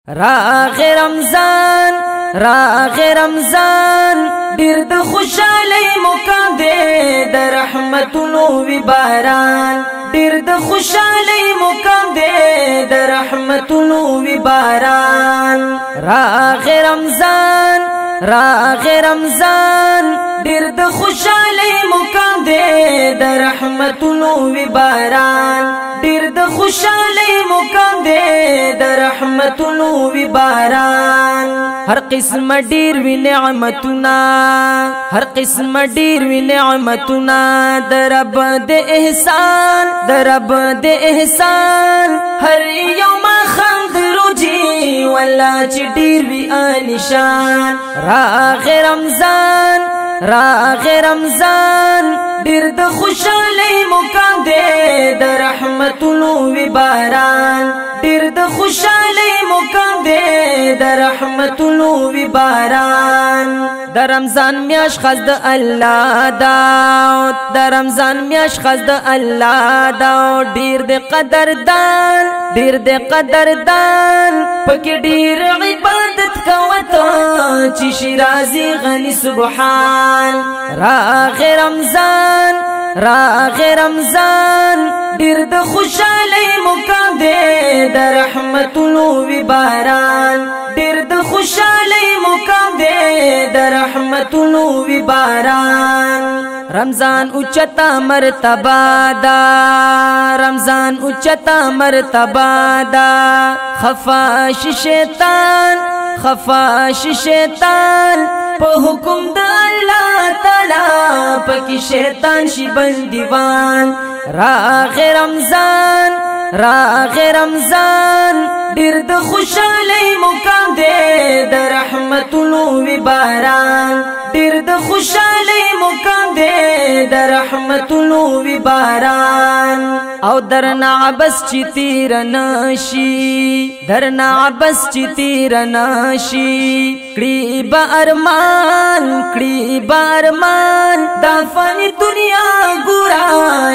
راغ رمضان راغ رمضان ډیر د خوشالۍ مقام دی د رحمتونو وی باران ډیر د خوشالۍ مقام دی د رحمتونو وی باران راغ رمضان راغ رمضان ډیر د خوشالۍ مقام دی د رحمتونو وی باران ډیر د خوشالۍ مقام دی د رحمتونو وی باران هر قسم ډیر وی نعمتنا هر قسم ډیر وی نعمتنا د رب د احسان د رب د احسان هر یوم خند روجي ولا چې ډیر وی الشان راغ رمضان راغ رمضان ډیر د خوشالۍ مقام دی د رحمتونو وی باران ډیر د خوشالۍ مقام دی د رحمتونو وی باران د رمضان میاش خاص د الله دا د رمضان میاش خاص د الله دا ډیر د قدردان ډیر د قدردان پکې ډیر عبادت کوته چې شیرازي غني سبحان راغ رمضان راغ رمضان ډیر د خوشالۍ مقام دی د رحمتونو وی باران ډیر د خوشالۍ مقام دی د رحمتونو وی باران رمضان اوچتا مرتبه دا رمضان اوچتا مرتبه دا خفاش شیطان خفاش شیطان په حکم د الله تعالی پکې شیطان شي بندیوان راغ رمضان راغ رمضان ډیر د خوشالۍ مقام دی د رحمتونو وی باران ډیر د خوشالۍ مقام دی د رحمتونو وی باران او درنا عبس چې تیر نشي درنا عبس چې تیر نشي کړي با ارمان کړي با ارمان دا فانی دنیا ګورا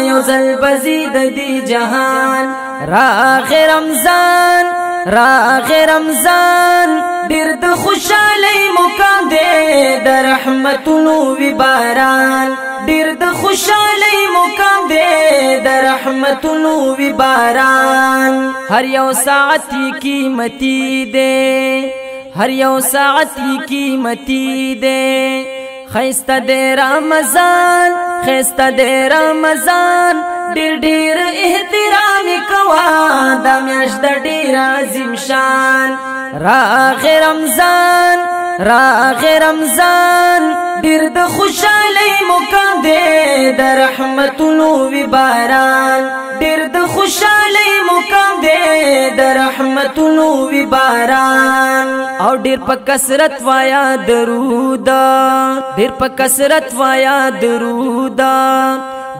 یو ځل بزید دی جهان راغ رمضان راغ رمضان ډیر د خوشالۍ مقام دی د رحمتونو وی باران ډیر د خوشالۍ مقام دی د رحمتونو وی باران هر یو ساعت قیمتي دی هر یو ساعت قیمتي دی خیسته دی رمضان خیسته دی رمضان ډیر ډیر احترام کوا دا میاشت د ډیر عظیم شان راغ رمضان راغ رمضان ډیر د خوشالۍ مقام دی د رحمتونو وی باران ډیر د خوشالۍ مقام دی د رحمتونو وی باران او ډیر په کثرت وایا درود ډیر په کثرت وایا درود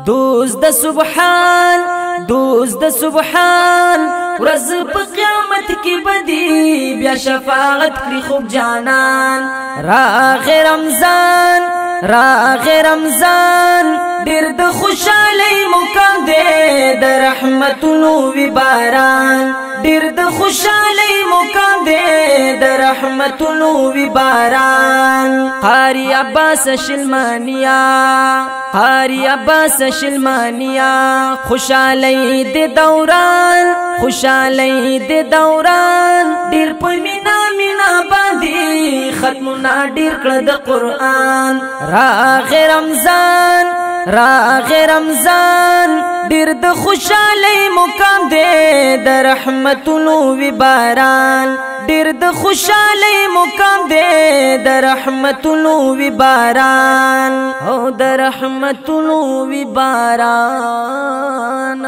دوز د سبحان دوز د سبحان ورځ په قیامت کې بدی بیا شفاعت کړي خوب جانان راغ رمضان راغ رمضان ډیر د خوشالۍ مقام دی د رحمتونو وی باران ډیر د خوشالۍ مقام دی د رحمتونو وی باران قاری عباس شلمانیا قاری عباس شلمانیا خوشالۍ د دوران خوشالۍ د دوران ډیر په مینا مینا باندې ختمنا ډیر کړه د قران راغ رمضان راغ رمضان ډیر د خوشالۍ مقام دی د رحمتونو وی باران ډیر د خوشالۍ مقام دی د رحمتونو وی باران او د رحمتونو وی باران